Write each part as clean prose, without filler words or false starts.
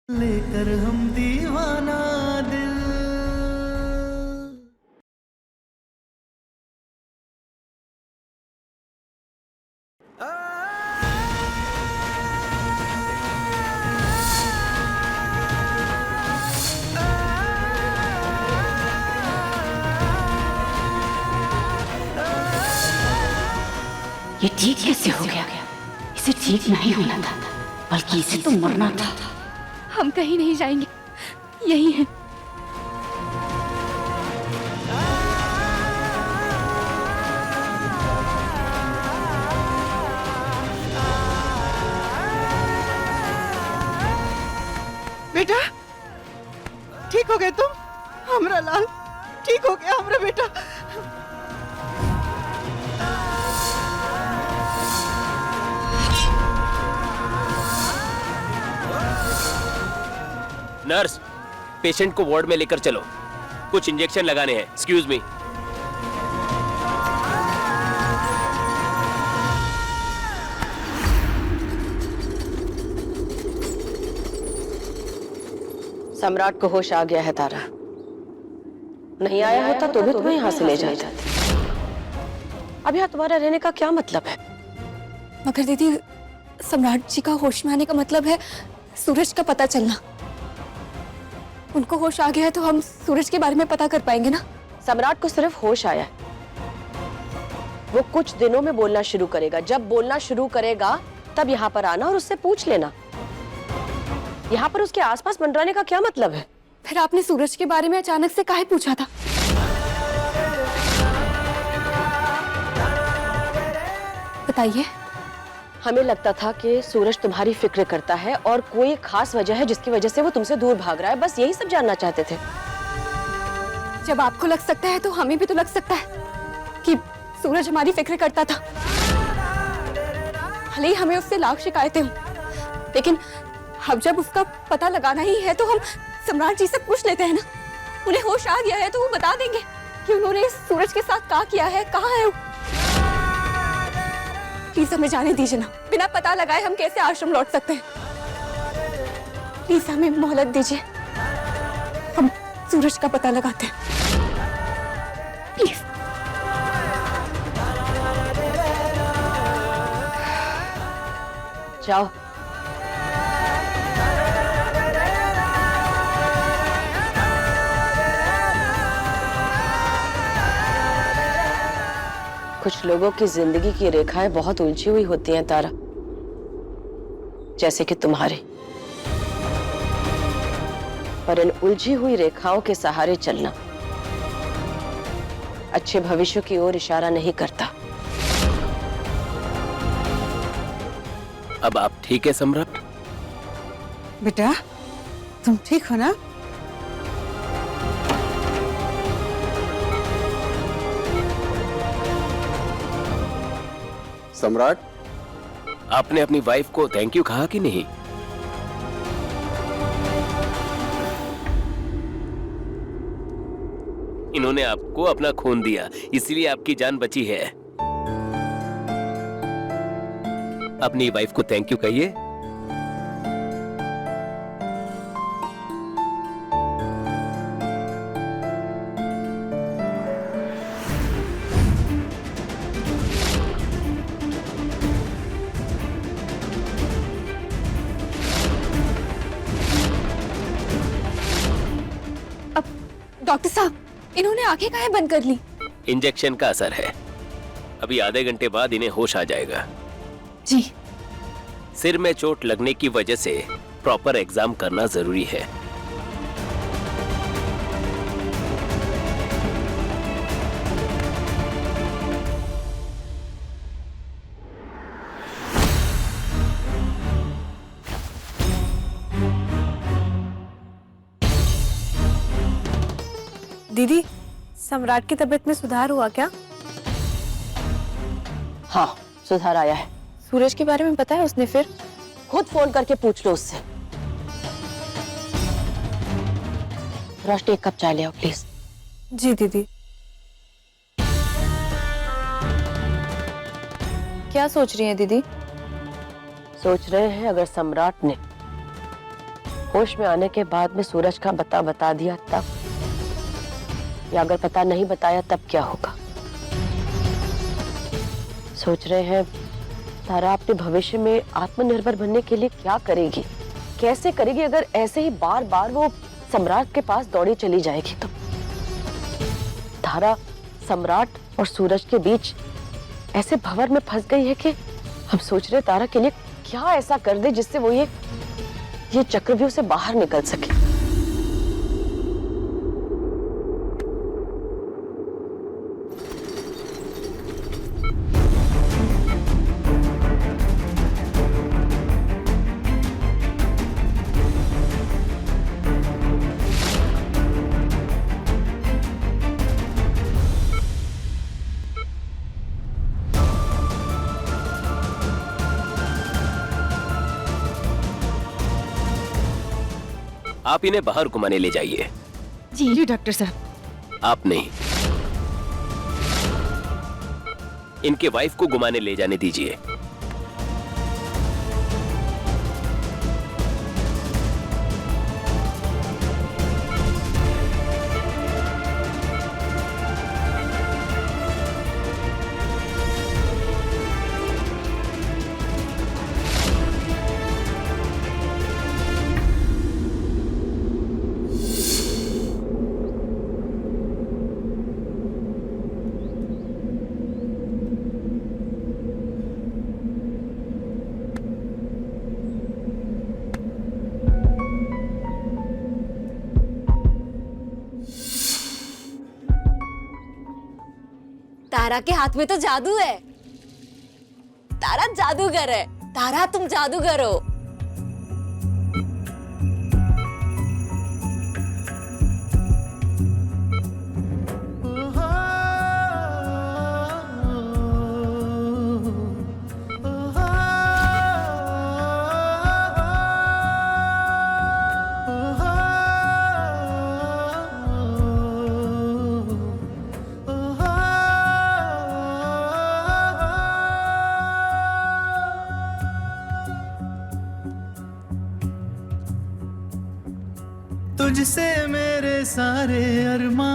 लेकर हम दीवाना दिल। ये ठीक कैसे हो गया? इसे ठीक नहीं होना था, बल्कि इसे तो मरना था। हम कहीं नहीं जाएंगे, यही है। बेटा ठीक हो गए तुम? हमरा लाल ठीक हो गया हमरा बेटा। नर्स, पेशेंट को वार्ड में लेकर चलो, कुछ इंजेक्शन लगाने हैं। Excuse me. सम्राट को होश आ गया है तारा। नहीं आया होता तो भी तुम्हें यहाँ से ले जाता। अब यहाँ तुम्हारा रहने का क्या मतलब है? मगर दीदी, सम्राट जी का होश में आने का मतलब है सूरज का पता चलना। उनको होश आ गया है तो हम सूरज के बारे में पता कर पाएंगे ना। सम्राट को सिर्फ होश आया है, वो कुछ दिनों में बोलना शुरू करेगा। जब बोलना शुरू करेगा तब यहाँ पर आना और उससे पूछ लेना। यहाँ पर उसके आसपास मंडराने का क्या मतलब है? फिर आपने सूरज के बारे में अचानक से काहे पूछा था? बताइए। हमें लगता था कि सूरज तुम्हारी फिक्र करता है और कोई खास वजह है जिसकी वजह से वो तुमसे दूर भाग रहा है। बस यही सब जानना चाहते थे। जब आपको लग सकता है तो हमें भी तो लग सकता है कि सूरज हमारी फिक्र करता था। भले ही हमें उससे लाख शिकायतें हों, लेकिन अब जब उसका पता लगाना ही है तो हम सम्राट जी से पूछ लेते हैं ना। उन्हें होश आ गया है तो वो बता देंगे कि उन्होंने सूरज के साथ क्या किया है, कहाँ है वो। प्लीज हमें जाने दीजिए ना। बिना पता लगाए हम कैसे आश्रम लौट सकते हैं? प्लीज हमें मोहलत दीजिए, हम सूरज का पता लगाते हैं। प्लीज। जाओ। कुछ लोगों की जिंदगी की रेखाएं बहुत उलझी हुई होती हैं तारा, जैसे कि तुम्हारी। पर इन उलझी हुई रेखाओं के सहारे चलना अच्छे भविष्य की ओर इशारा नहीं करता। अब आप ठीक है सम्राट? बेटा तुम ठीक हो ना? सम्राट, आपने अपनी वाइफ को थैंक यू कहा कि नहीं? इन्होंने आपको अपना खून दिया, इसलिए आपकी जान बची है। अपनी वाइफ को थैंक यू कहिए। डॉक्टर साहब, इन्होंने आंखें काहे बंद कर ली? इंजेक्शन का असर है। अभी आधे घंटे बाद इन्हें होश आ जाएगा। जी। सिर में चोट लगने की वजह से प्रॉपर एग्जाम करना जरूरी है। दीदी, सम्राट की तबीयत में सुधार हुआ क्या? हाँ, सुधार आया है। सूरज के बारे में पता है उसने? फिर खुद फोन करके पूछ लो उससे। रोशनी, एक कप चाय ले आओ प्लीज। जी दीदी। क्या सोच रही हैं दीदी? सोच रहे हैं अगर सम्राट ने होश में आने के बाद में सूरज का बता दिया तब, या अगर पता नहीं बताया तब क्या होगा? सोच रहे हैं तारा अपने भविष्य में आत्मनिर्भर बनने के लिए क्या करेगी, कैसे करेगी अगर ऐसे ही बार बार वो सम्राट के पास दौड़ी चली जाएगी तो? तारा सम्राट और सूरज के बीच ऐसे भंवर में फंस गई है कि हम सोच रहे तारा के लिए क्या ऐसा कर दे जिससे वो ये चक्रव्यूह से बाहर निकल सके। आप इन्हें बाहर घुमाने ले जाइए। जी डॉक्टर साहब। आप नहीं, इनके वाइफ को घुमाने ले जाने दीजिए। तारा के हाथ में तो जादू है। तारा जादूगर है। तारा तुम जादूगर हो। तुझसे मेरे सारे अरमां,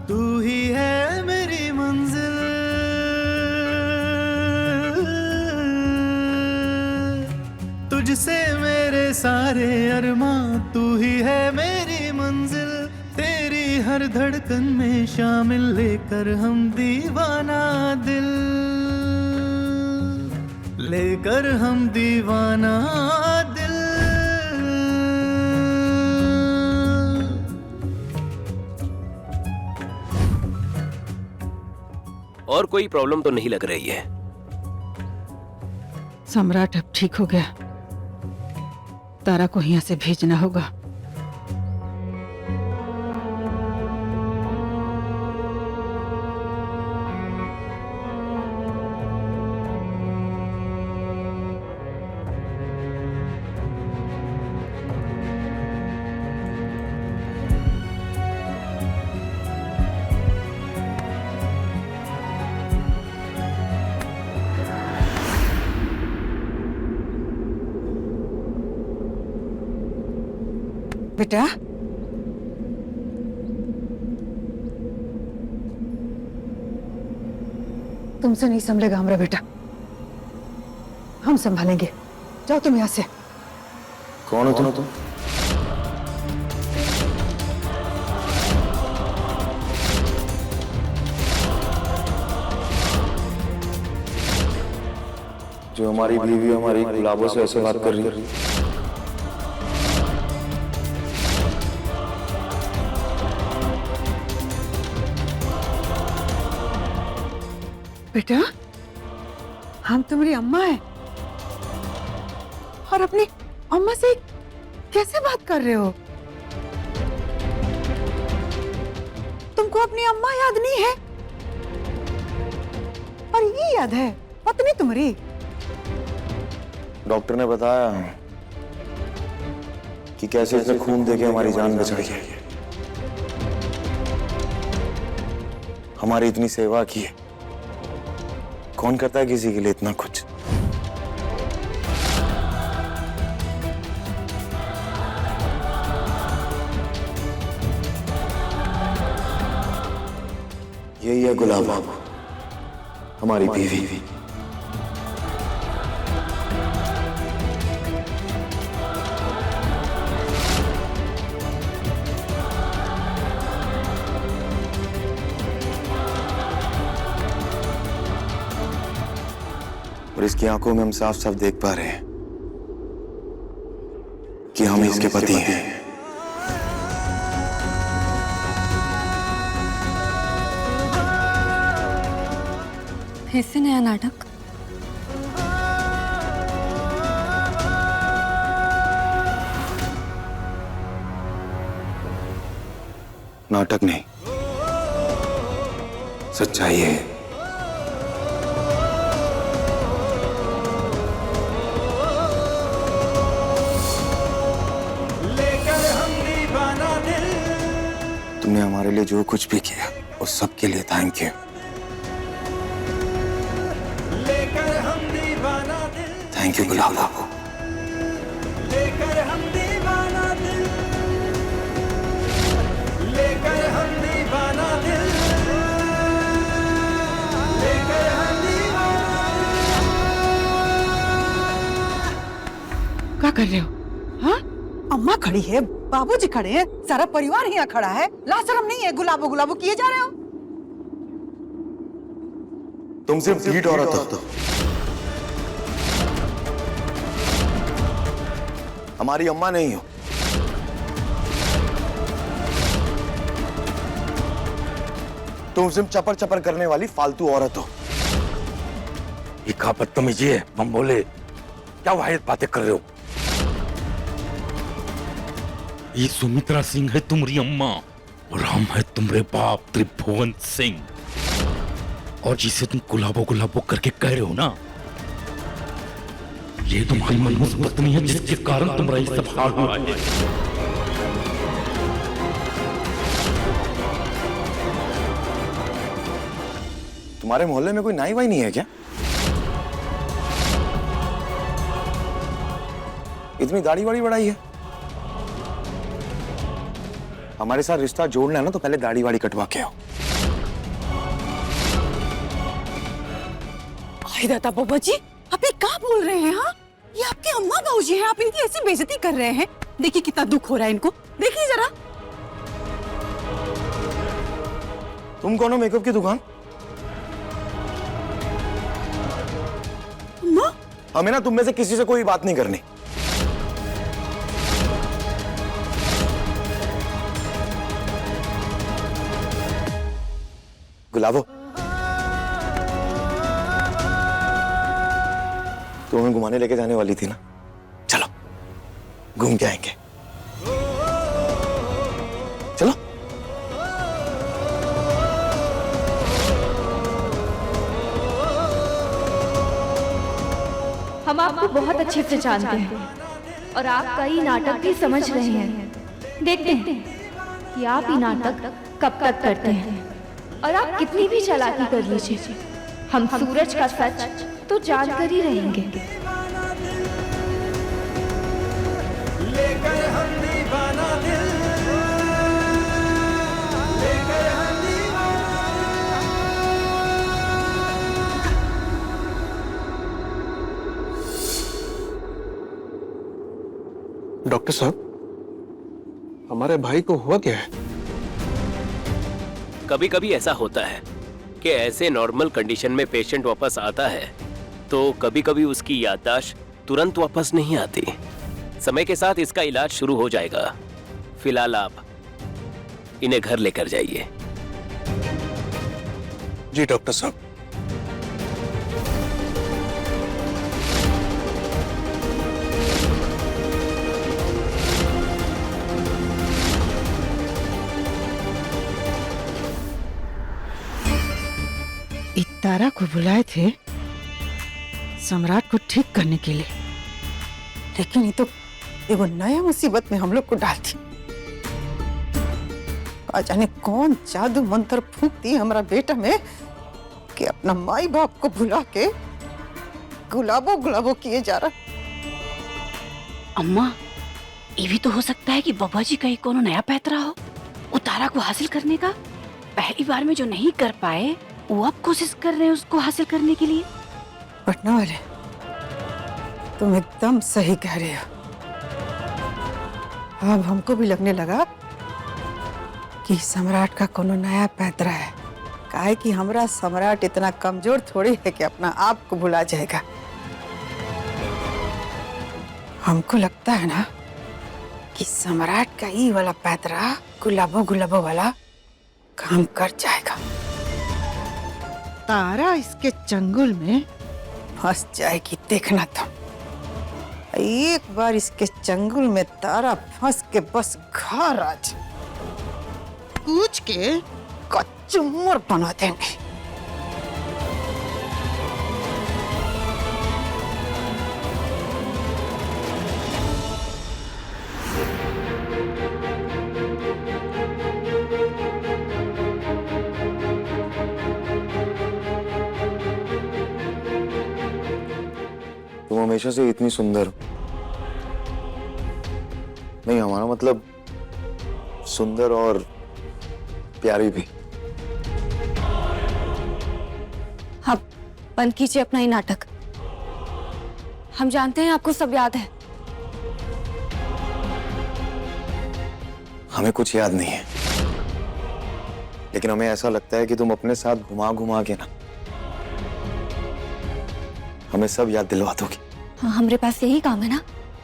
तू ही है मेरी मंजिल। तुझसे मेरे सारे अरमां, तू ही है मेरी मंजिल। तेरी हर धड़कन में शामिल लेकर हम दीवाना दिल, लेकर हम दीवाना दिल। और कोई प्रॉब्लम तो नहीं लग रही है? सम्राट अब ठीक हो गया, तारा को यहाँ से भेजना होगा। बेटा, तुमसे नहीं संभलेगा हमारा बेटा, हम संभालेंगे। जाओ तुम यहाँ से। कौन हो तुम? जो हमारी बीवी हमारी गुलाबों से ऐसे बात कर रही है? बेटा, हम तुम्हारी अम्मा हैं और अपनी अम्मा से कैसे बात कर रहे हो? तुमको अपनी अम्मा याद नहीं है? और ये याद है पत्नी तुम्हारी? डॉक्टर ने बताया कि कैसे इसने खून देके हमारी जान बचाई है, हमारी इतनी सेवा की है। कौन करता है किसी के लिए इतना कुछ? यही है गुलाबो, हमारी बीवी। और इसकी आंखों में हम साफ साफ देख पा रहे हैं कि हम इसके पति हैं। फिर से नया नाटक। नाटक नहीं, सच्चाई है। तुमने हमारे लिए जो कुछ भी किया उस सब के लिए थैंक यू। थैंक यू गुलाब बाबू। क्या कर रहे हो? हाँ, अम्मा खड़ी है, बाबूजी खड़े हैं, सारा परिवार यहाँ खड़ा है। लाज शर्म नहीं है? गुलाबो गुलाबो किए जा रहे हो। तुम सिर्फ ढीठ औरत हो, हमारी अम्मा नहीं हो। तुम सिर्फ चपर चपर करने वाली फालतू औरत हो। ये क्या बदतमीजी है? हम बोले क्या वाहिद बातें कर रहे हो? ये सुमित्रा सिंह है तुम्हारी अम्मा और हम है तुम्हारे बाप त्रिभुवन सिंह। और जिसे तुम गुलाबो गुलाबो करके कह रहे हो ना, ये तुम्हारी मनहूस पत्नी है जिसके कारण तुम्हारा ये सब हाल हुआ है। तुम्हारे मोहल्ले में कोई नाई वाई नहीं है क्या? इतनी दाढ़ी वाड़ी बढ़ाई है। हमारे साथ रिश्ता जोड़ना है ना तो पहले दाढ़ी वाड़ी कटवा के आओ। दादा बाबा जी, आप ये क्या बोल रहे हैं? हाँ, ये आपके अम्मा बाबूजी हैं, आप इनकी ऐसी बेइज्जती कर रहे हैं। देखिए कितना दुख हो रहा है इनको, देखिए जरा। तुम कौन हो मेकअप की दुकान? अम्मा, हमें ना तुम में से किसी से कोई बात नहीं करनी। गुलाबो, तुम हमें घुमाने लेके जाने वाली थी ना, चलो घूम के आएंगे। चलो। हम आपको बहुत अच्छे से जानते हैं और आप कई नाटक भी समझ रहे हैं। देखते हैं कि आप ये नाटक कब तक करते हैं और आप कितनी भी चालाकी कर लीजिए, हम सूरज का सच तो जानकर ही रहेंगे। लेकर हम दीवाना दिल, लेकर हम डॉक्टर साहब, हमारे भाई को हुआ क्या है? कभी कभी ऐसा होता है कि ऐसे नॉर्मल कंडीशन में पेशेंट वापस आता है तो कभी कभी उसकी याददाश्त तुरंत वापस नहीं आती। समय के साथ इसका इलाज शुरू हो जाएगा। फिलहाल आप इन्हें घर लेकर जाइए। जी डॉक्टर साहब। तारा को बुलाए थे सम्राट को ठीक करने के लिए, लेकिन ये तो एगो नया मुसीबत में हम लोग को डाल दी। जाने कौन जादू मंत्र फूंक दी हमारा बेटा में कि अपना माई बाप को भुला के गुलाबो गुलाबो किए जा रहा। अम्मा, ये भी तो हो सकता है कि बाबा जी कहीं कोनो नया पैतरा हो उतारा को हासिल करने का। पहली बार में जो नहीं कर पाए वो अब कोशिश कर रहे हैं उसको हासिल करने के लिए। पटना वाले, तुम एकदम सही कह रहे हो। अब हमको भी लगने लगा कि सम्राट का कोनो नया पैतरा है। काहे कि हमरा सम्राट इतना कमजोर थोड़ी है कि अपना आप को भुला जाएगा। हमको लगता है ना कि सम्राट का ये वाला पैतरा गुलाबो गुलाबो वाला काम कर जाएगा। तारा इसके चंगुल में फंस जाएगी, देखना तुम। एक बार इसके चंगुल में तारा फंस के बस घर आज कूच के कचुम्बर बना देंगे। तुम हमेशा से इतनी सुंदर हो। नहीं, हमारा मतलब सुंदर और प्यारी भी। आप बंद कीजिए अपना ही नाटक। हम जानते हैं आपको सब याद है। हमें कुछ याद नहीं है, लेकिन हमें ऐसा लगता है कि तुम अपने साथ घुमा घुमा के ना हमें सब याद दिलवा दोगी। हाँ, हमारे पास यही काम है ना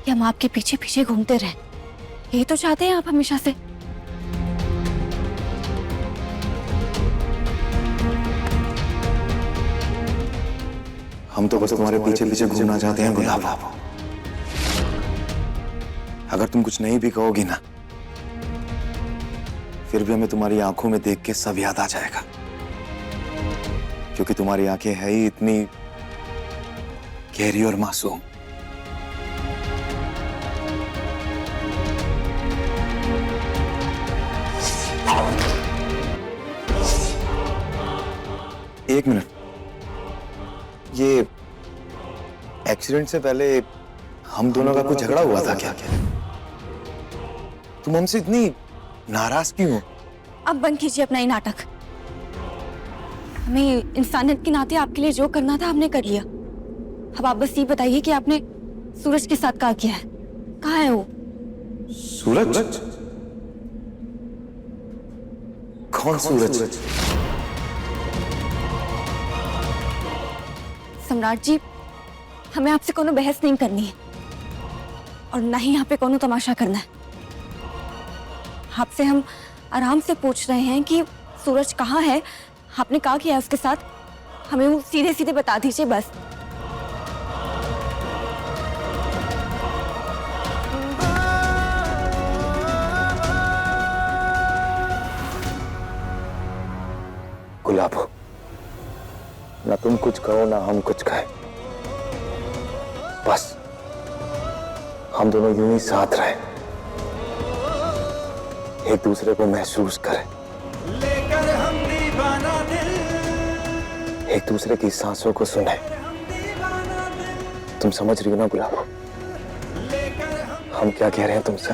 कि हम आपके पीछे पीछे घूमते रहें। यही तो चाहते हैं आप हमेशा से। हम तो बस तुम्हारे पीछे पीछे घूमना चाहते हैं गुलाब। अगर तुम कुछ नहीं भी कहोगी ना, फिर भी हमें तुम्हारी आंखों में देख के सब याद आ जाएगा, क्योंकि तुम्हारी आंखें है ही इतनी गहरी और मासूम। एक मिनट, ये एक्सीडेंट से पहले हम दोनों का कुछ झगड़ा हुआ था क्या? तुम हमसे इतनी नाराज क्यों हो? अब बंद कीजिए अपना ही नाटक। हमें इंसानियत के नाते आपके लिए जो करना था हमने कर लिया। अब आप बस ये बताइए कि आपने सूरज के साथ क्या किया है? कहाँ है वो? सूरज? कौन सूरज? सम्राट जी, हमें आपसे कोनो बहस नहीं करनी है और ना ही यहाँ पे कोनो तमाशा करना है। आपसे हम आराम से पूछ रहे हैं कि सूरज कहाँ है, आपने क्या किया उसके साथ, हमें वो सीधे सीधे बता दीजिए बस। गुलाब, ना तुम कुछ कहो ना हम कुछ कहें, बस हम दोनों यूं ही साथ रहे, एक दूसरे को महसूस करें, एक दूसरे की सांसों को सुने। तुम समझ रही हो ना गुलाब, हम क्या कह रहे हैं तुमसे?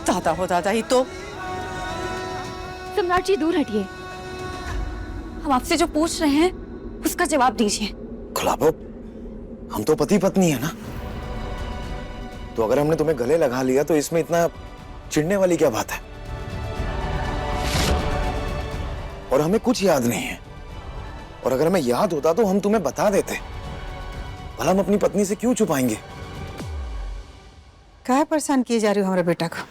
दादा हो दादा, ही तो। सम्राट जी दूर हटिए, हम आपसे जो पूछ रहे हैं उसका जवाब दीजिए। गुलाबो, हम तो पति पत्नी है ना, तो अगर हमने तुम्हें गले लगा लिया तो इसमें इतना चिढ़ने वाली क्या बात है? और हमें कुछ याद नहीं है, और अगर हमें याद होता तो हम तुम्हें बता देते। भला हम अपनी पत्नी से क्यों छुपाएंगे? काहे परेशान किए जा रही हो हमारे बेटा को?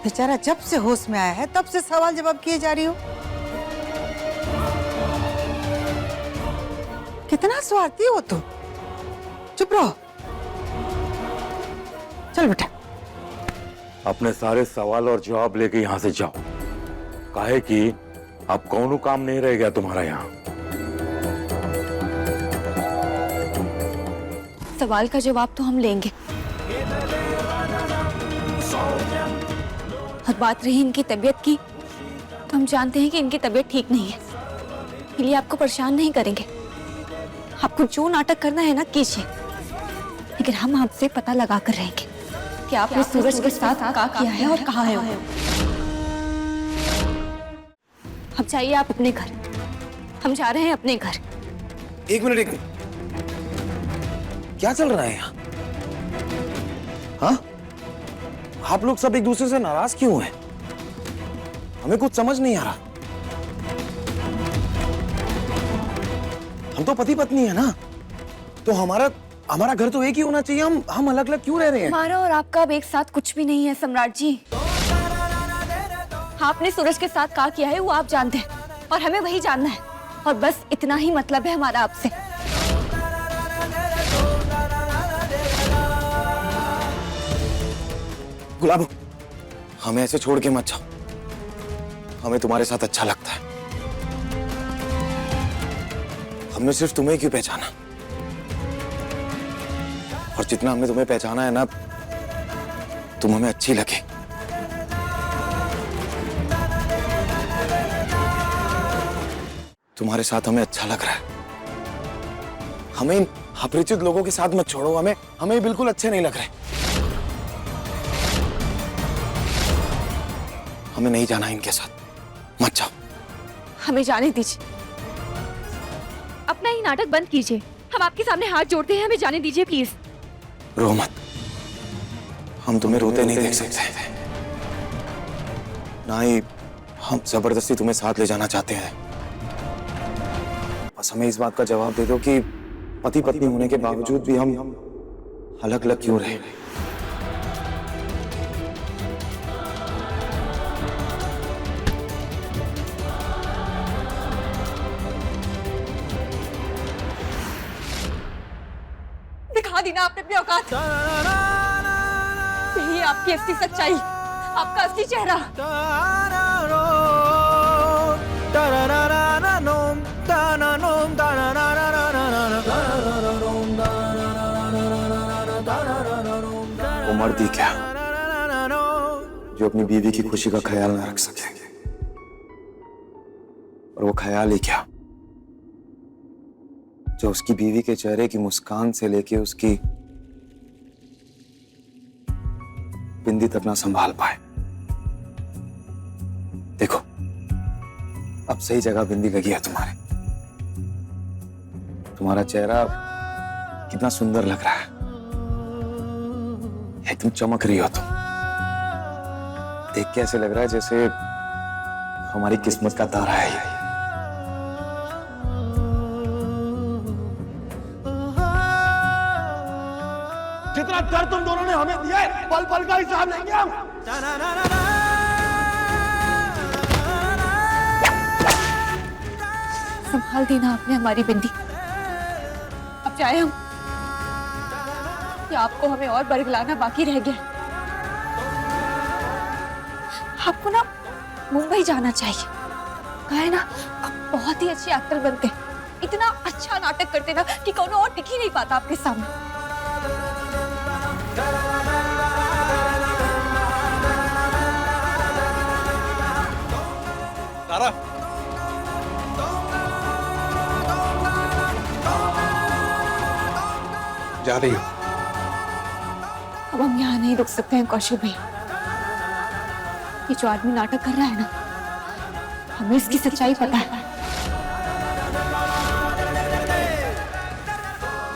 बेचारा जब से होश में आया है तब से सवाल जवाब किए जा रही हो। कितना स्वार्थी हो तुम। चुप रहो, चल बेटा। अपने सारे सवाल और जवाब लेके यहाँ से जाओ, काहे कि अब कौनो काम नहीं रह गया तुम्हारा यहाँ। सवाल का जवाब तो हम लेंगे, और बात रही इनकी तबीयत की, तो हम जानते हैं कि इनकी तबीयत ठीक नहीं है, इसलिए आपको परेशान नहीं करेंगे। आपको जो नाटक करना है ना कीजिए, लेकिन हम आपसे पता लगा कर रहेंगे कि आपने सूरज के साथ क्या किया है और कहाँ है वो। अब जाइए आप अपने घर, हम जा रहे हैं अपने घर। एक मिनट। क्या चल रहा है यहाँ? हाँ? आप लोग सब एक दूसरे से नाराज क्यों हैं? हमें कुछ समझ नहीं आ रहा। हम तो पति पत्नी है ना, तो हमारा घर तो एक ही होना चाहिए। हम अलग अलग क्यों रह रहे हैं? हमारा और आपका अब एक साथ कुछ भी नहीं है सम्राट जी। आपने सूरज के साथ क्या किया है वो आप जानते हैं और हमें वही जानना है, और बस इतना ही मतलब है हमारा आपसे। गुलाबो, हमें ऐसे छोड़ के मत जाओ। हमें तुम्हारे साथ अच्छा लगता है। हमने सिर्फ तुम्हें क्यों पहचाना, और जितना हमने तुम्हें पहचाना है ना, तुम हमें अच्छी लगे। तुम्हारे साथ हमें अच्छा लग रहा है। हमें इन अपरिचित लोगों के साथ मत छोड़ो। हमें बिल्कुल अच्छे नहीं लग रहे। हमें नहीं जाना इनके साथ, मत जाओ। हमें जाने दीजिए। अपना ही नाटक बंद कीजिए, हम आपके सामने हाथ जोड़ते हैं, हमें जाने दीजिए प्लीज। रो मत, हम तुम्हें रोते नहीं देख सकते, ना ही हम जबरदस्ती तुम्हें साथ ले जाना चाहते हैं। बस हमें इस बात का जवाब दे दो कि पति पत्नी होने के बावजूद भी हम अलग अलग क्यों रहे। दिखा दी ना आपने अपनी औकात। यही आपकी असली सच्चाई, आपका असली चेहरा। वो मर्द क्या जो अपनी बीवी की खुशी का ख्याल ना रख सके, और वो ख्याल ही क्या जो उसकी बीवी के चेहरे की मुस्कान से लेके उसकी बिंदी तक ना संभाल पाए। देखो, अब सही जगह बिंदी लगी है तुम्हारे। तुम्हारा चेहरा कितना सुंदर लग रहा है, एकदम चमक रही हो तुम। देख के ऐसे लग रहा है जैसे हमारी किस्मत का तारा है ये। जितना दर्द तुम दोनों ने हमें दिया है, पल पल का हिसाब लेंगे हम। संभाल दी ना आपने हमारी बिंदी। अब जाए हम, या आपको हमें और बरगलाना बाकी रह गया? आपको ना मुंबई जाना चाहिए। कहा है ना, आप बहुत ही अच्छे एक्टर बनते, इतना अच्छा नाटक करते ना कि कौन और टिक ही नहीं पाता आपके सामने। तारा, जा रही हो? अब हम यहाँ नहीं रुक सकते हैं कौशल भैया। ये जो आदमी नाटक कर रहा है ना, हमें इसकी सच्चाई पता है,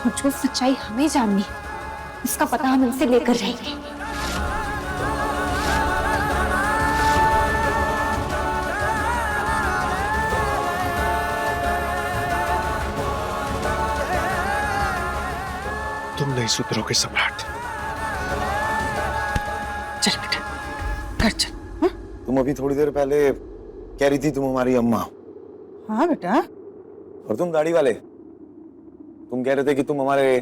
और जो सच्चाई हमें जाननी है उसका पता हम इनसे लेकर रहेंगे। तुम नहीं सुधरोगे सम्राट। चल बेटा, घर चल। हाँ? तुम अभी थोड़ी देर पहले कह रही थी तुम हमारी अम्मा। हाँ बेटा। और तुम दाढ़ी वाले, तुम कह रहे थे कि तुम हमारे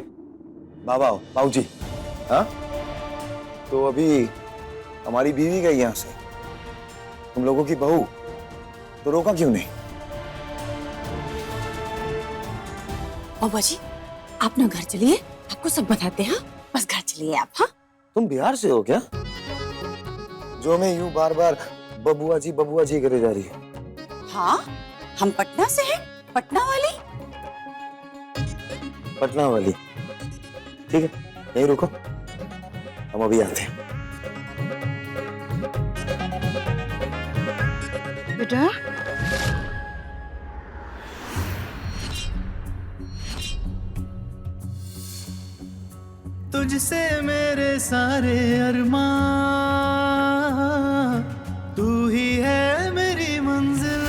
बाबा हो, बाबूजी। हाँ? तो अभी हमारी बीवी गई यहाँ से, तुम लोगों की बहू, तो रोका क्यों नहीं? बाबा जी, आप ना घर चलिए, आपको सब बताते हैं। बस घर चलिए आप। हाँ, तुम बिहार से हो क्या, जो हमें यूं बार बार बबुआ जी करे जा रही है? हाँ, हम पटना से हैं, पटना वाली। पटना वाली। ठीक है, यहीं रुको, हम अभी आते हैं। बेटा तुझसे मेरे सारे अरमां, तू ही है मेरी मंजिल।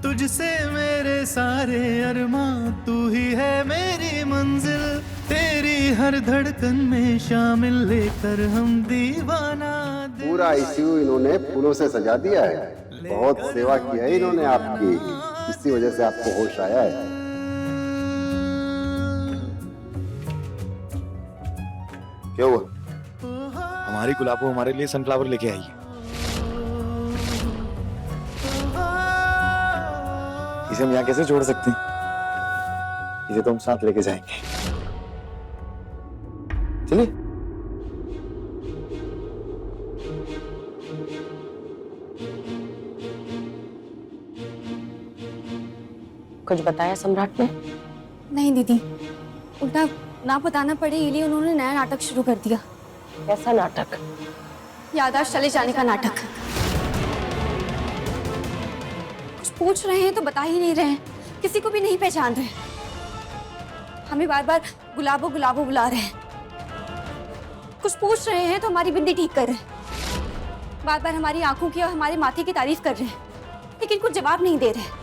तुझसे मेरे सारे अरमां, तू ही है मेरी मंजिल। तेरी हर धड़कन में शामिल लेकर हम दीवाना दिल। पूरा आईसीयू इन्होंने फूलों से सजा दिया है। बहुत सेवा की है इन्होंने आपकी, इसी वजह से आपको होश आया है। क्या हुआ? हमारी गुलाबो हमारे लिए सनफ्लावर लेके आई है। इसे हम यहाँ कैसे छोड़ सकते हैं? इसे तो हम साथ लेके जाएंगे। चलिए। कुछ बताया सम्राट ने? नहीं दीदी, उल्टा ना बताना पड़े इसलिए उन्होंने नया नाटक शुरू कर दिया। कैसा नाटक? याददाश्त चले जाने का नाटक। कुछ पूछ रहे हैं तो बता ही नहीं रहे हैं, किसी को भी नहीं पहचान रहे। हमें बार बार गुलाबो गुलाबो बुला रहे हैं। कुछ पूछ रहे हैं तो हमारी बिंदी ठीक कर रहे हैं। बार बार हमारी आंखों की और हमारे माथे की तारीफ कर रहे हैं, लेकिन कुछ जवाब नहीं दे रहे।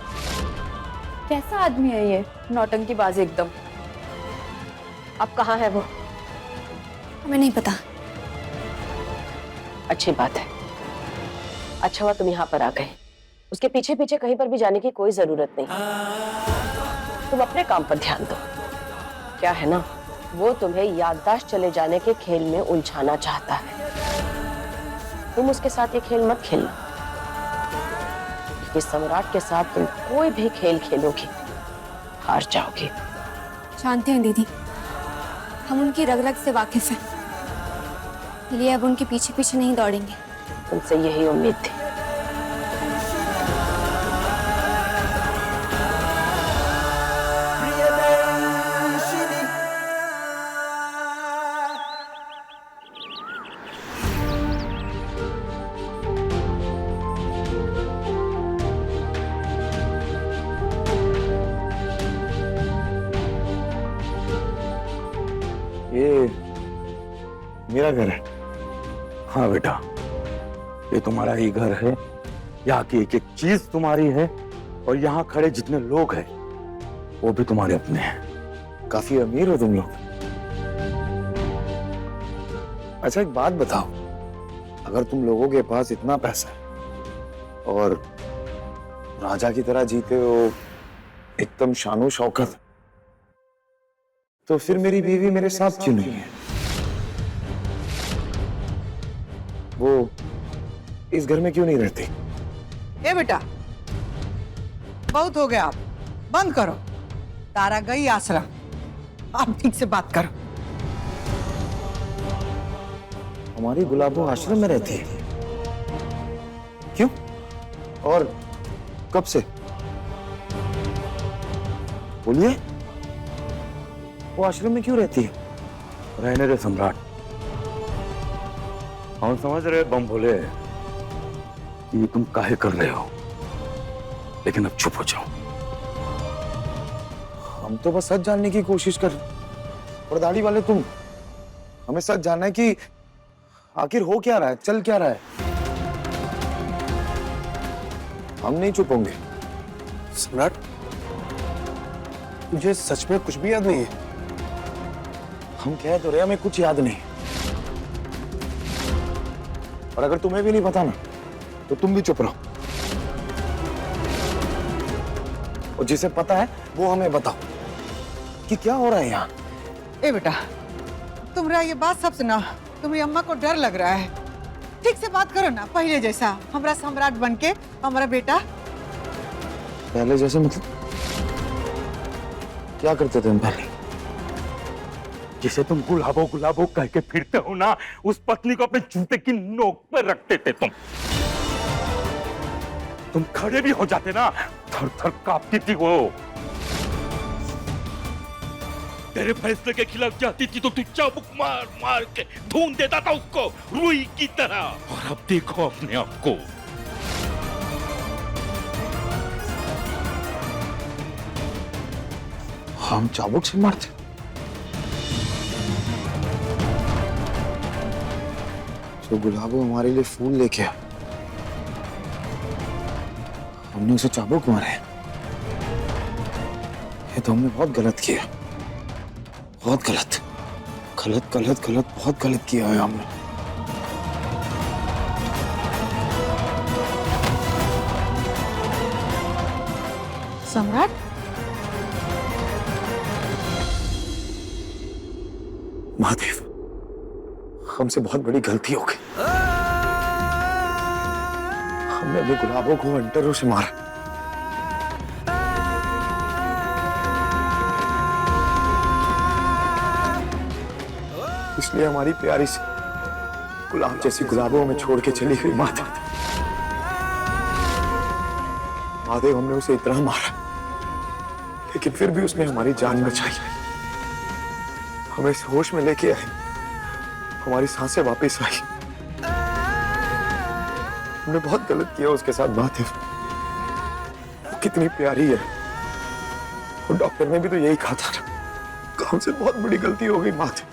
कैसा आदमी है ये, नौटंकीबाज एकदम। अब कहाँ है वो? हमें नहीं पता। अच्छी बात है, अच्छा हुआ तुम यहाँ पर आ गए। उसके पीछे पीछे कहीं पर भी जाने की कोई जरूरत नहीं। तुम अपने काम पर ध्यान दो। क्या है ना, वो तुम्हें याददाश्त चले जाने के खेल में उलझाना चाहता है। तुम उसके साथ ये खेल मत खेलना, क्योंकि सम्राट के साथ तुम कोई भी खेल खेलोगी हार जाओगी। जानते हैं दीदी, हम उनकी रग रग से वाकिफ हैं, इसलिए अब उनके पीछे पीछे नहीं दौड़ेंगे। तुमसे यही उम्मीद थी। ये मेरा घर है। हाँ बेटा, ये तुम्हारा ही घर है। यहाँ की एक एक चीज तुम्हारी है और यहाँ खड़े जितने लोग हैं वो भी तुम्हारे अपने हैं। काफी अमीर हो तुम लोग। अच्छा एक बात बताओ, अगर तुम लोगों के पास इतना पैसा है और राजा की तरह जीते हो, एकदम शानो शौकत, तो फिर मेरी बीवी मेरे साथ क्यों नहीं है? वो इस घर में क्यों नहीं रहती? ए बेटा, बहुत हो गया, आप बंद करो। तारा गई आश्रम, आप ठीक से बात करो। हमारी गुलाबो आश्रम में रहती है? क्यों और कब से? बोलिए, वो आश्रम में क्यों रहती है? रहने दे सम्राट। हम समझ रहे बम भोले कि तुम काहे कर रहे हो, लेकिन अब चुप हो जाओ। हम तो बस सच जानने की कोशिश कर रहे हैं। और दाढ़ी वाले तुम, हमें सच जानना है कि आखिर हो क्या रहा है, चल क्या रहा है। हम नहीं चुप होंगे। सम्राट, मुझे सच में कुछ भी याद नहीं है। हम कह तो रहे हमें कुछ याद नहीं, और अगर तुम्हें भी नहीं पता ना तो तुम भी चुप रहो, और जिसे पता है वो हमें बताओ कि क्या हो रहा है यहाँ। ए बेटा, तुम्हारा ये बात सब सुना, तुम्हारी अम्मा को डर लग रहा है। ठीक से बात करो ना, पहले जैसा। हमारा सम्राट बनके हमारा बेटा। पहले जैसे मतलब क्या करते थे हम पहले? जिसे तुम गुलाबो गुलाबो कह के फिरते हो ना, उस पत्नी को अपने जूते की नोक पर रखते थे तुम। तुम खड़े भी हो जाते ना, थर थर कांपती थी वो। तेरे फैसले के खिलाफ जाती थी तो तू चाबुक मार मार के ढूंढ देता था उसको रुई की तरह। और अब देखो अपने आप को। हम चाबुक से मारते? जो गुलाबो हमारे लिए फूल लेके आया, हमने उसे चाबुक मारा है। ये तो हमने बहुत गलत किया, बहुत गलत, गलत गलत गलत, बहुत गलत किया है हमने। सम्राट, महादेव, हमसे बहुत बड़ी गलती हो गई। हमने अपने गुलाबों को अंटरों से मारा। इसलिए हमारी प्यारी सी गुलाब जैसी गुलाबों में छोड़ के चली गई माता। महादेव, हमने उसे इतना मारा, लेकिन फिर भी उसने हमारी जान बचाई, हमें इस होश में लेके आई, हमारी सांसें वापस आई। हमने बहुत गलत किया उसके साथ महादेव। वो कितनी प्यारी है, और डॉक्टर ने भी तो यही कहा था ना। हमसे बहुत बड़ी गलती हो गई महादेव,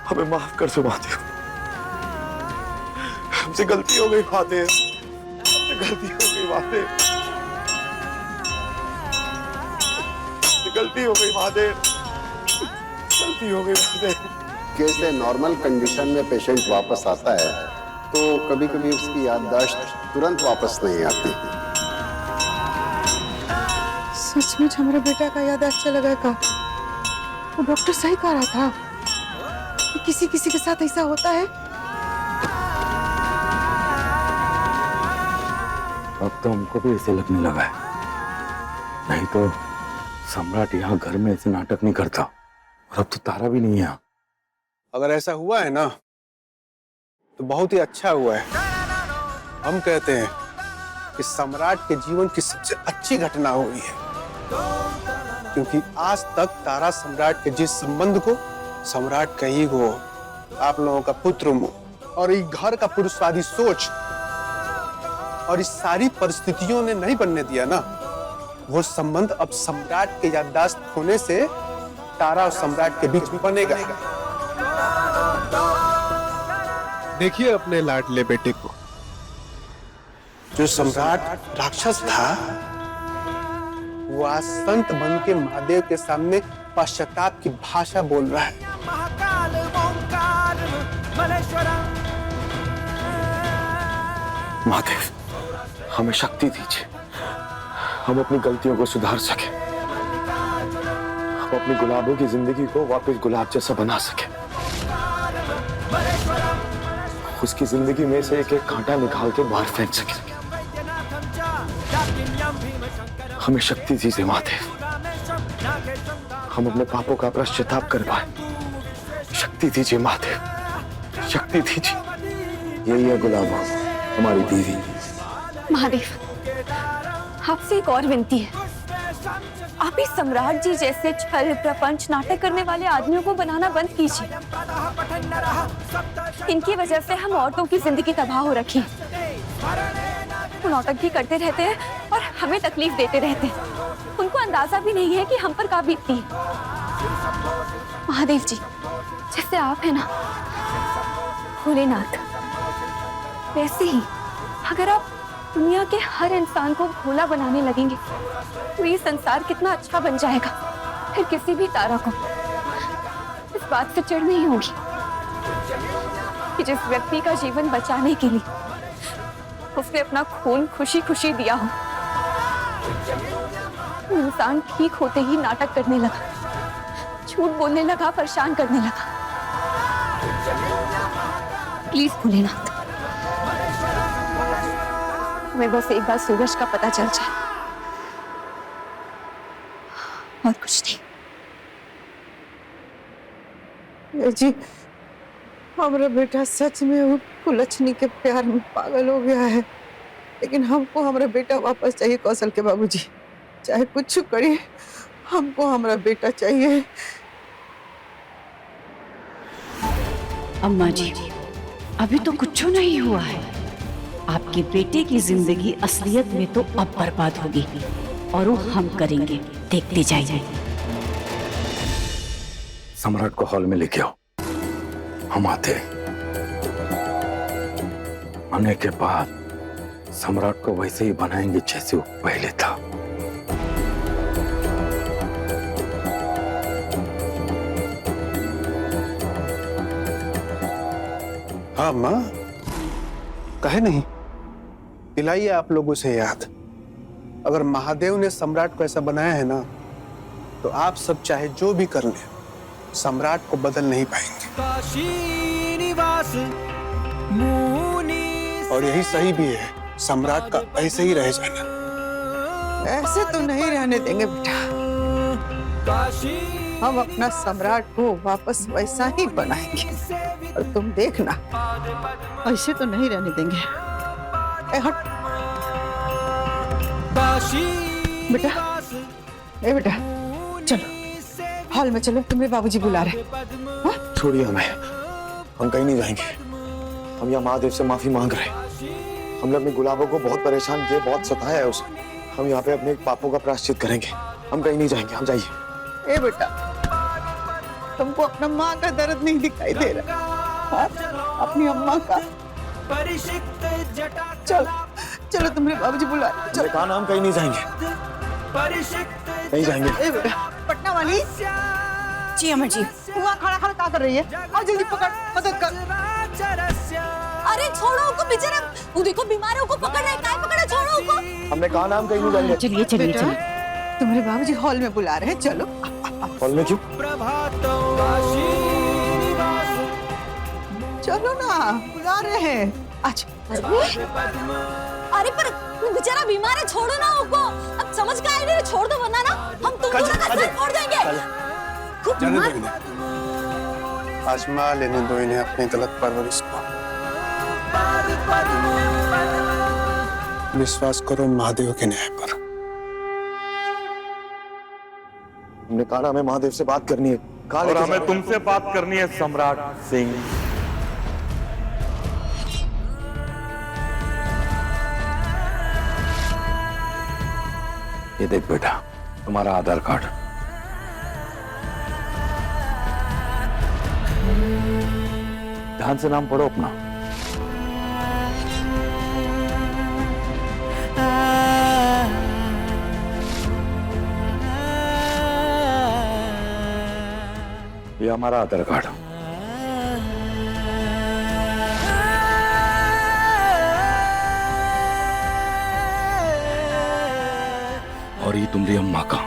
हमें माफ कर दो महादेव। हमसे गलती हो गई महादेव, हमसे गलती हो गई महादेव, हमसे गलती हो गई महादेव, गलती हो गई महादेव। कैसे नॉर्मल कंडीशन में पेशेंट वापस आता है तो कभी कभी उसकी याददाश्त तुरंत वापस नहीं आती। सचमुच हमारे बेटा का याददाश्त चला गया का? वो डॉक्टर सही कह रहा था कि किसी किसी के साथ ऐसा होता है। अब तो हमको भी ऐसे लगने लगा है, नहीं तो सम्राट यहाँ घर में ऐसे नाटक नहीं करता। और अब तो तारा भी नहीं है। अगर ऐसा हुआ है ना तो बहुत ही अच्छा हुआ है। हम कहते हैं कि सम्राट के जीवन की सबसे अच्छी घटना हुई है, क्योंकि आज तक तारा सम्राट के जिस संबंध को सम्राट का ईगो, आप लोगों का पुत्र मोह और इस घर का पुरुषवादी सोच और इस सारी परिस्थितियों ने नहीं बनने दिया ना, वो संबंध अब सम्राट के याददाश्त होने से तारा और सम्राट के बीच बनेगा। देखिए अपने लाडले बेटे को, जो सम्राट राक्षस था वो आज संत बन के महादेव के सामने पश्चाताप की भाषा बोल रहा है। महादेव, हमें शक्ति दीजिए, हम अपनी गलतियों को सुधार सके, हम अपनी गुलाबों की जिंदगी को वापस गुलाब जैसा बना सके, उसकी जिंदगी में से एक एक कांटा निकाल के बाहर फेंक सके। हमें शक्ति दीजिए महादेव, हम अपने पापों का पश्चाताप कर पाए। शक्ति दीजिए महादेव, शक्ति दीजिए। यही है गुलाबो, हमारी बीवी। महादेव, आपसे एक और विनती है, आप इस सम्राट जी जैसे छल प्रपंच नाटक करने वाले आदमियों को बनाना बंद कीजिए। इनकी वजह से हम औरतों की जिंदगी तबाह हो रखी है। वो नौटंकी करते रहते हैं और हमें तकलीफ देते रहते हैं। उनको अंदाजा भी नहीं है कि हम पर क्या बीतती है। महादेव जी, जैसे आप है ना भोलेनाथ, वैसे ही अगर आप दुनिया के हर इंसान को भोला बनाने लगेंगे तो ये संसार कितना अच्छा बन जाएगा। फिर किसी भी तारा को इस बात से चिढ़ नहीं होगी कि जिस व्यक्ति का जीवन बचाने के लिए उसने अपना खून खुशी खुशी दिया हो, वो इंसान ठीक होते ही नाटक करने लगा, झूठ बोलने लगा, परेशान करने लगा। प्लीज भोलेनाथ, हमें बस एक बार सूरज का पता चल जाए और कुछ नहीं। जी, हमारा बेटा सच में वो कुलच्छनी के प्यार में पागल हो गया है। लेकिन हमको हमारा बेटा वापस चाहिए कौशल के बाबूजी। चाहे कुछ करिए, हमको हमारा बेटा चाहिए। अम्मा जी, अभी तो कुछ नहीं हुआ है। आपके बेटे की जिंदगी असलियत में तो अब बर्बाद होगी और वो हम करेंगे, देखते जाइए। सम्राट को हॉल में लेके आओ, हम आते। आने के बाद सम्राट को वैसे ही बनाएंगे जैसे वो पहले था। हाँ माँ, कहे नहीं, दिलाइए आप लोगों से याद। अगर महादेव ने सम्राट को ऐसा बनाया है ना, तो आप सब चाहे जो भी कर लें, सम्राट को बदल नहीं पाएंगे। और यही सही भी है, सम्राट का ऐसे ही रह जाना। ऐसे तो नहीं रहने देंगे बेटा। हम अपना सम्राट को वापस वैसा ही बनाएंगे, और तुम देखना, ऐसे तो नहीं रहने देंगे। ए हट बेटा, ए बेटा, चलो हॉल में चलो, तुम्हारे बाबूजी बुला रहे। हाँ? छोड़िए हमें, हम कहीं नहीं जाएंगे। हम यहाँ महादेव से माफी मांग रहे हैं। हमने अपनी गुलाबों को बहुत परेशान किया, बहुत सताया है उसे। हम यहाँ पे अपने पापों का प्रायश्चित करेंगे। हम कहीं नहीं जाएंगे, हम जाइए। ए बेटा, तुमको अपना माँ का दर्द नहीं दिखाई दे रहा? हाँ? अपनी अम्मा का। चलो चलो, तुम्हारे बाबूजी बुला रहे। हमने कहा ना, हम कहीं नहीं जाएंगे, नहीं जाएंगे। ए बेटा, पटना वाली। जी अमर जी। वहाँ खड़ा खड़ा क्या कर रही है? आओ जल्दी पकड़, मदद कर। अरे छोड़ो उसको, बेचारा वो देखो बीमार है, उसको पकड़ रहे, काय पकड़ा, छोड़ो उसको। हमने कहा ना, हम कहीं नहीं जाएंगे। चलिए चलिए चलिए। तुम्हारे बाबूजी हॉल में बुला रहे हैं, चलो। हॉल में क्यों? चलो ना, बुला रहे हैं। अच्छा। अरे पर वो बेचारा बीमार है, छोड़ो ना उसको। अब समझ का आई नहीं, छोड़ दो, वरना ना हम तुम दोनों का सर फोड़ देंगे। खूब बीमार। आजमा लेने दो इन्हें अपनी गलत परवरिश को। विश्वास करो महादेव के न्याय पर। हमने कहा ना, हमें महादेव से बात करनी है। कहा और हमें तुमसे बात करनी है सम्राट सिंह। ये देख बेटा, तुम्हारा आधार कार्ड। ध्यान से नाम पढ़ो अपना। ये हमारा आधार कार्ड। और ये तुम्हारी अम्मा का।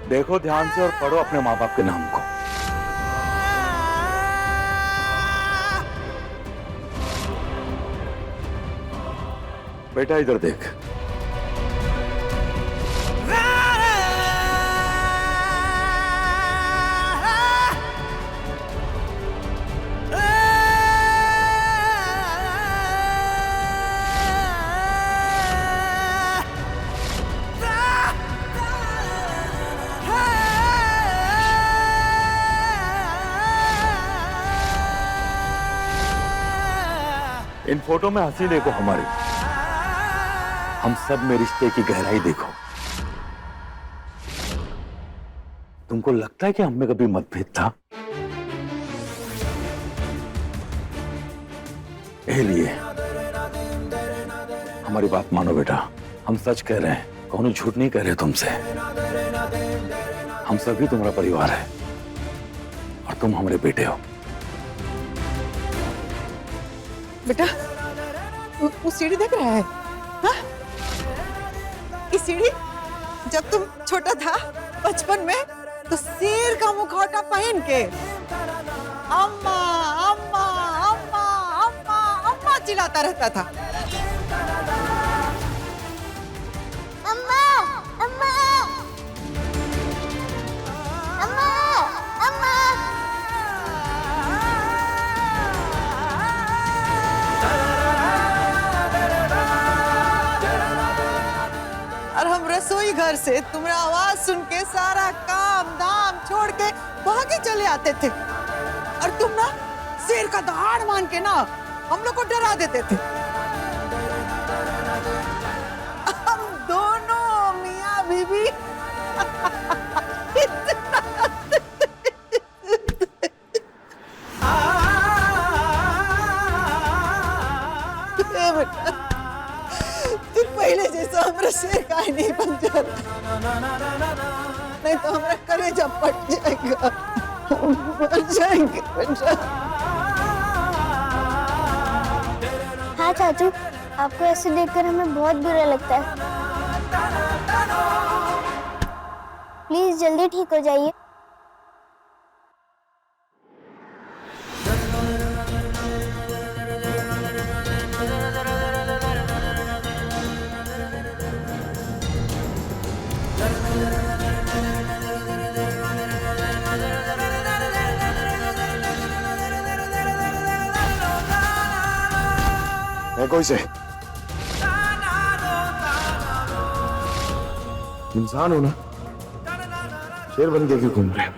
देखो ध्यान से और पढ़ो अपने माँ बाप के नाम को। बेटा इधर देख। इन फोटो में हंसी देखो हमारी, हम सब में रिश्ते की गहराई देखो। तुमको लगता है कि हम में कभी मतभेद था? इसलिए हमारी बात मानो बेटा, हम सच कह रहे हैं, कौन झूठ नहीं कह रहे तुमसे। हम सभी तुम्हारा परिवार है और तुम हमारे बेटे हो। बेटा, वो सीढ़ी देख रहा है? हाँ? ये सीढ़ी जब तुम छोटा था बचपन में, तो शेर का मुखौटा पहन के अम्मा अम्मा अम्मा अम्मा अम्मा चिल्लाता रहता था। अम्मा अम्मा। रसोई घर से तुम्हारा आवाज सुन के सारा काम धाम छोड़ के भागे चले आते थे, और तुम ना शेर का दहाड़ मान के ना हम लोग को डरा देते थे। हम दोनों मियाँ बीवी बेटा, तू पहले जैसा हमारा शेर का ही नहीं बन जाता, नहीं तो हमारा कलेजा फट जाएगा, मर जाएंगे बेटा। हाँ चाचू, आपको ऐसे देखकर हमें बहुत बुरा लगता है। प्लीज जल्दी ठीक हो जाइए। मैं कोई से इंसान हो ना, शेर बन के क्यों घूम रहे हैं?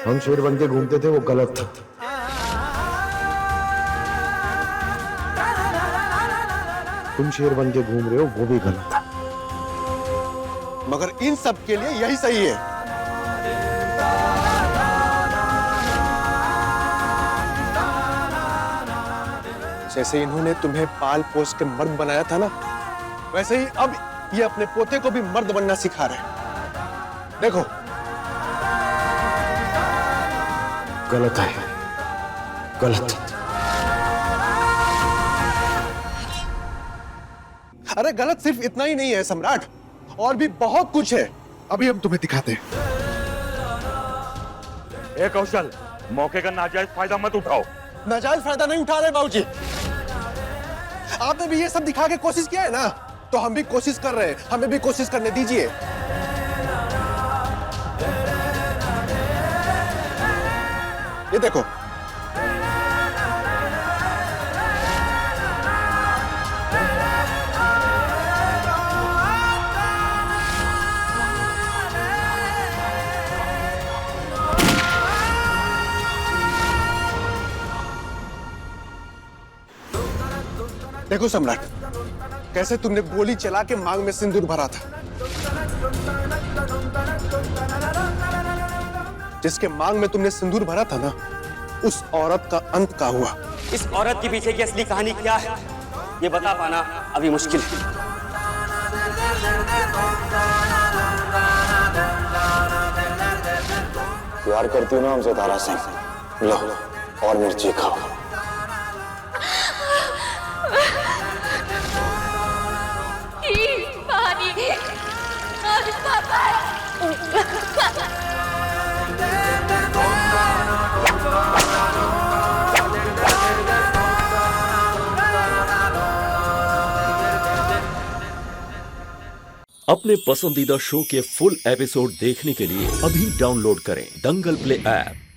हम शेर बन के घूमते थे, वो गलत था। तुम शेर बन के घूम रहे हो, वो भी गलत था। मगर इन सब के लिए यही सही है। जैसे इन्होंने तुम्हें पाल पोस के मर्द बनाया था ना, वैसे ही अब ये अपने पोते को भी मर्द बनना सिखा रहे हैं। देखो, गलत है, गलत। अरे गलत सिर्फ इतना ही नहीं है सम्राट, और भी बहुत कुछ है। अभी हम तुम्हें दिखाते हैं। ए कौशल, मौके का नाजायज फायदा मत उठाओ। नाजायज फायदा नहीं उठा रहे बाबूजी। आपने भी ये सब दिखा के कोशिश किया है ना, तो हम भी कोशिश कर रहे हैं, हमें भी कोशिश करने दीजिए। ये देखो, देखो सम्राट, कैसे तुमने गोली चला के मांग में सिंदूर भरा था। जिसके मांग में तुमने सिंदूर भरा था ना, उस औरत का अंत का हुआ। इस औरत के पीछे की असली कहानी क्या है, ये बता पाना अभी मुश्किल है। प्यार करती हो ना हमसे तारा सिंह? लो, और मिर्ची खाओ। अपने पसंदीदा शो के फुल एपिसोड देखने के लिए अभी डाउनलोड करें दंगल प्ले ऐप।